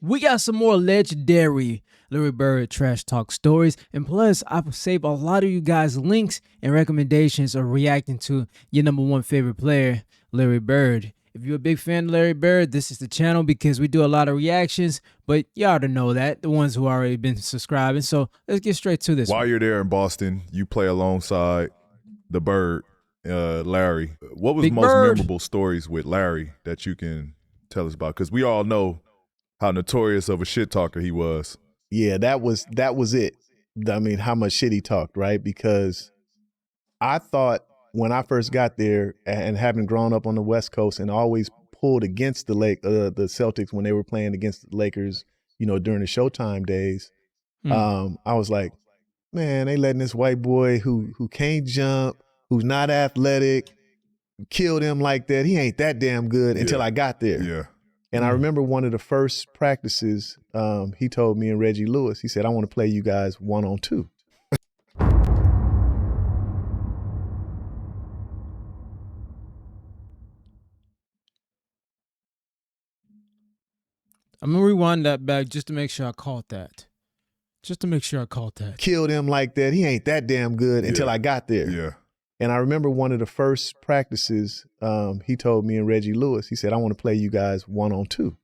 We got some more legendary Larry Bird trash talk stories, and plus I've saved a lot of you guys links and recommendations of reacting to your number one favorite player, Larry Bird. If you're a big fan of Larry Bird, this is the channel because we do a lot of reactions, but you ought to know that, the ones who already been subscribing. So let's get straight to this. While you're there in Boston, you play alongside the Bird, Larry. What was Big most Bird. memorable stories with Larry that you can tell us about? Because we all know how notorious of a shit talker he was. Yeah, that was it. I mean, how much shit he talked, right? Because I thought when I first got there, and having grown up on the West Coast and always pulled against the Celtics when they were playing against the Lakers, you know, during the Showtime days, I was like, man, they letting this white boy who can't jump, who's not athletic, kill them like that. He ain't that damn good until I got there. Yeah. And I remember one of the first practices, he told me and Reggie Lewis, he said, I want to play you guys 1-on-2. I'm going to rewind that back just to make sure I caught that. Kill them like that. He ain't that damn good until I got there. Yeah. And I remember one of the first practices, he told me and Reggie Lewis, he said, I want to play you guys 1-on-2.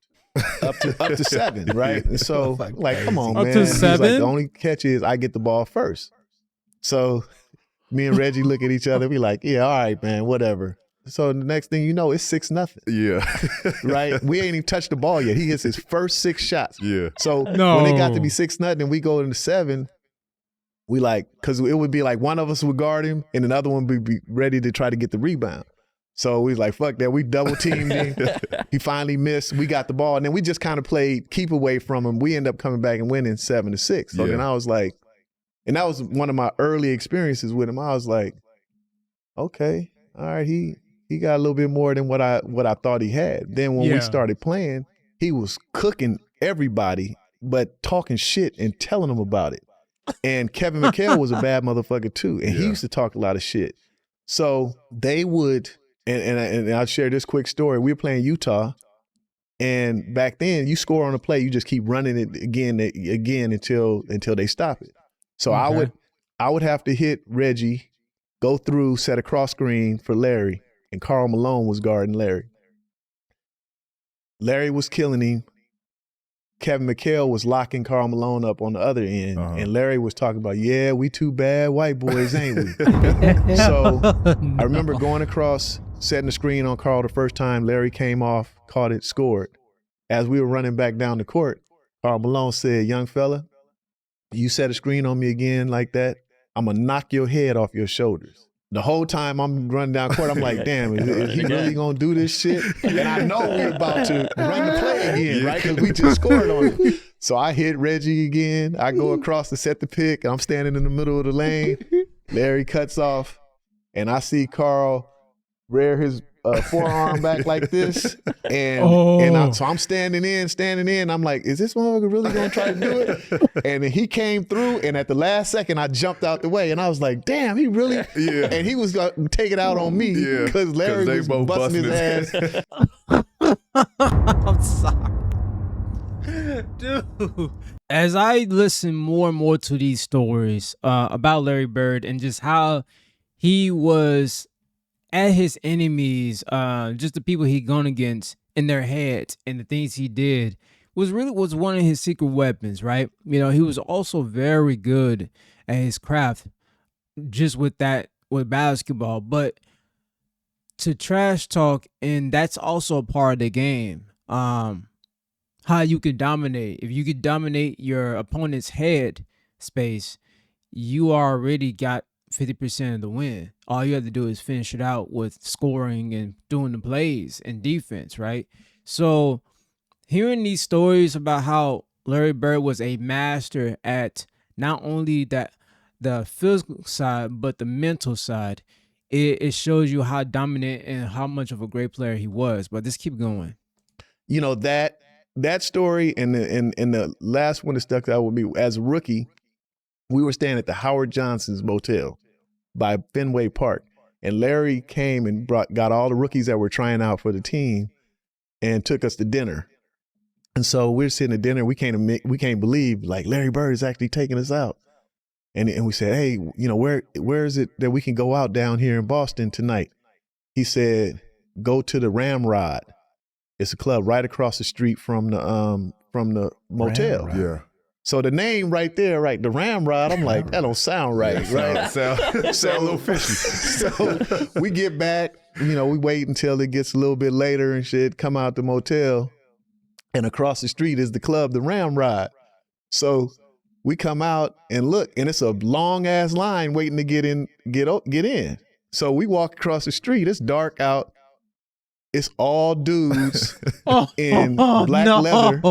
up to 7, right? And so, like, come on, Up man. to He's 7? like, the only catch is I get the ball first. So me and Reggie look at each other, we like, yeah, all right, man, whatever. So the next thing you know, it's 6-0. Yeah. Right? We ain't even touched the ball yet. He hits his first 6 shots. Yeah. So when it got to be 6-0 and we go into 7, we like, because it would be like one of us would guard him and another one would be ready to try to get the rebound. So we was like, fuck that. We double teamed him. He finally missed. We got the ball. And then we just kind of played keep away from him. We end up coming back and winning 7-6. So then I was like, and that was one of my early experiences with him. I was like, okay, all right, he got a little bit more than what I thought he had. Then when we started playing, he was cooking everybody, but talking shit and telling them about it. And Kevin McHale was a bad motherfucker too. And he used to talk a lot of shit. So they would, and I'll share this quick story. We were playing Utah, and back then you score on a play, you just keep running it again until they stop it. So I would have to hit Reggie, go through, set a cross screen for Larry, and Karl Malone was guarding Larry. Larry was killing him. Kevin McHale was locking Karl Malone up on the other end, and Larry was talking about, yeah, we two bad white boys, ain't we? So I remember going across, setting the screen on Karl the first time. Larry came off, caught it, scored. As we were running back down the court, Karl Malone said, young fella, you set a screen on me again like that, I'm going to knock your head off your shoulders. The whole time I'm running down court, I'm like, damn, is he really going to do this shit? And I know we're about to run the play again, right? Because we just scored on it. So I hit Reggie again. I go across to set the pick. I'm standing in the middle of the lane. Larry cuts off, and I see Karl rear his forearm back like this. So I'm standing in. I'm like, is this motherfucker really going to try to do it? And then he came through, and at the last second, I jumped out the way, and I was like, damn, he really? Yeah. And he was going to take it out on me because Larry was busting his ass. I'm sorry. Dude. As I listen more and more to these stories about Larry Bird and just how he was at his enemies, just the people he gone against in their heads and the things he did was one of his secret weapons, right? You know, he was also very good at his craft just with basketball, but to trash talk, and that's also a part of the game. How you can dominate. If you could dominate your opponent's head space, you already got 50% of the win. All you have to do is finish it out with scoring and doing the plays and defense, right? So hearing these stories about how Larry Bird was a master at not only the physical side, but the mental side, it shows you how dominant and how much of a great player he was. But just keep going. You know, that story and the last one that stuck out with me, as a rookie, we were staying at the Howard Johnson's Motel by Fenway Park. And Larry came and got all the rookies that were trying out for the team and took us to dinner. And so we're sitting at dinner. We can't believe like Larry Bird is actually taking us out. And we said, hey, you know, where is it that we can go out down here in Boston tonight? He said, go to the Ramrod. It's a club right across the street from the motel. Ramrod. Yeah. So the name right there, right, the Ramrod, I'm like, that don't sound right, right? Sound a little fishy. So we get back, you know, we wait until it gets a little bit later and shit, come out the motel, and across the street is the club, the Ramrod. So we come out and look, and it's a long ass line waiting to get in. So we walk across the street. It's dark out. It's all dudes in black leather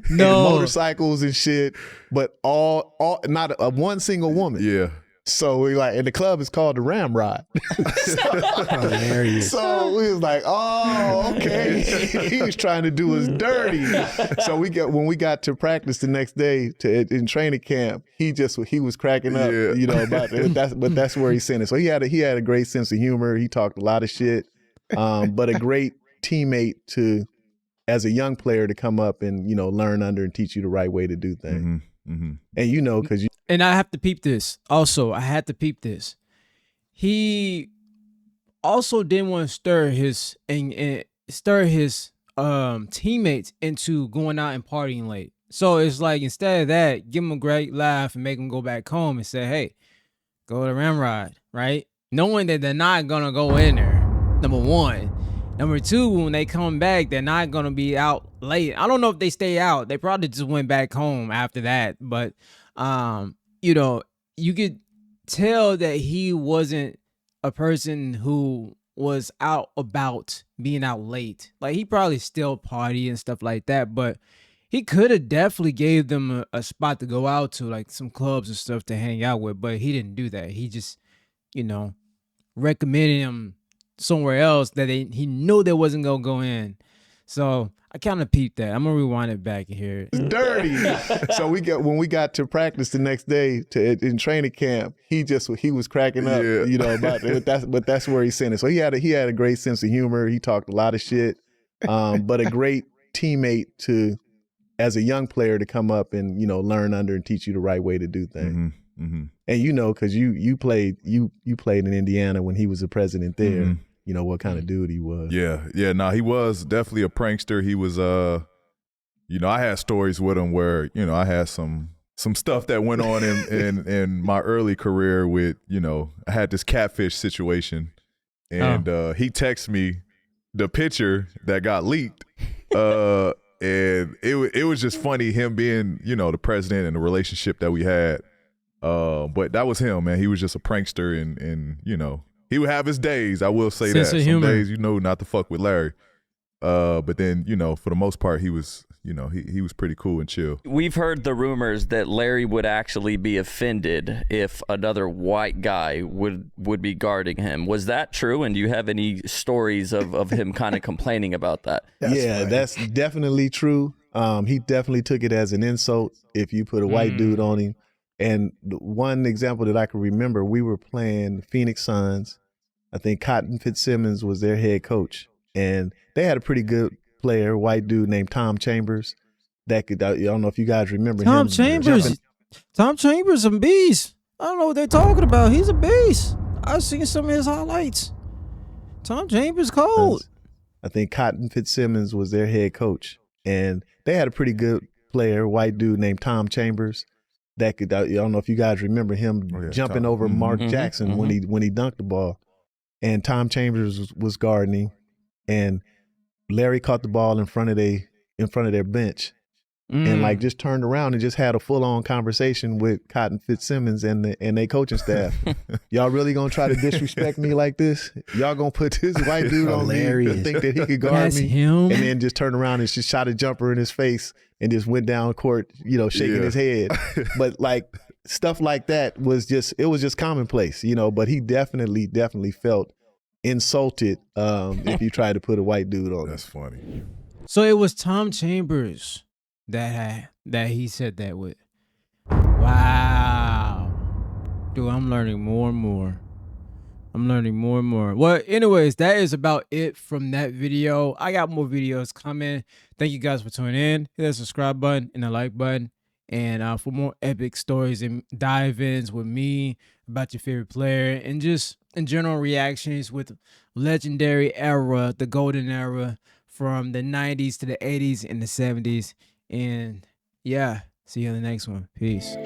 and motorcycles and shit, but all not one single woman. Yeah. So we like, and the club is called the Ramrod. Hilarious. So we was like, oh, okay. He was trying to do us dirty. So when we got to practice the next day in training camp, he was cracking up, you know, about it. But that's where he sent it. So he had a great sense of humor. He talked a lot of shit, but a great teammate as a young player to come up and, you know, learn under and teach you the right way to do things. Mm-hmm. Mm-hmm. And you know, because and I have to peep this. Also, I had to peep this. He also didn't want to stir his teammates into going out and partying late. So it's like, instead of that, give them a great laugh and make them go back home and say, hey, go to Ramrod, right? Knowing that they're not gonna go in there, number one. Number two, when they come back, they're not gonna be out late. I don't know if they stay out. They probably just went back home after that. But you know, you could tell that he wasn't a person who was out about being out late. Like, he probably still party and stuff like that, but he could have definitely gave them a spot to go out to, like some clubs and stuff to hang out with, but he didn't do that. He just, you know, recommended him somewhere else that he knew they wasn't gonna go in. So I kind of peeped that. I'm gonna rewind it back here. It's dirty. So when we got to practice the next day in training camp, he was cracking up, you know, about it. But that's where he sent it. So he had a great sense of humor. He talked a lot of shit, but a great teammate as a young player to come up and, you know, learn under and teach you the right way to do things. Mm-hmm. Mm-hmm. And you know, because you played in Indiana when he was the president there. Mm-hmm. You know what kind of dude he was. Yeah. No, he was definitely a prankster. He was, you know, I had stories with him where, you know, I had some stuff that went on in my early career with, you know, I had this catfish situation, and he texted me the picture that got leaked, and it was just funny, him being, you know, the president and the relationship that we had. But that was him, man. He was just a prankster, and you know, he would have his days. I will say that. Some days, you know, not to fuck with Larry. But then, you know, for the most part, he was, you know, he was pretty cool and chill. We've heard the rumors that Larry would actually be offended if another white guy would be guarding him. Was that true? And do you have any stories of him kind of complaining about that? That's definitely true. He definitely took it as an insult if you put a white dude on him. And one example that I can remember, we were playing the Phoenix Suns. I think Cotton Fitzsimmons was their head coach. And they had a pretty good player, white dude named Tom Chambers. I don't know if you guys remember him. Tom Chambers a beast. I don't know what they're talking about. He's a beast. I've seen some of his highlights. Tom Chambers cold. I think Cotton Fitzsimmons was their head coach. And they had a pretty good player, white dude named Tom Chambers. I don't know if you guys remember him jumping over Mark Jackson when he dunked the ball. And Tom Chambers was guarding him, and Larry caught the ball in front of their bench, and like just turned around and just had a full on conversation with Cotton Fitzsimmons and their coaching staff. Y'all really gonna try to disrespect me like this? Y'all gonna put this white dude on me to think that he could guard me? Him? And then just turned around and just shot a jumper in his face and just went down court, you know, shaking his head. But like stuff like that was just commonplace, you know. But he definitely felt insulted if you tried to put a white dude on him. That's funny. So it was Tom Chambers that he said that with. Wow. Dude, I'm learning more and more. I'm learning more and more. Well, anyways, that is about it from that video. I got more videos coming. Thank you guys for tuning in. Hit that subscribe button and the like button. And for more epic stories and dive-ins with me about your favorite player and just in general reactions with legendary era, the golden era from the 90s to the 80s and the 70s. And yeah, see you in the next one. Peace.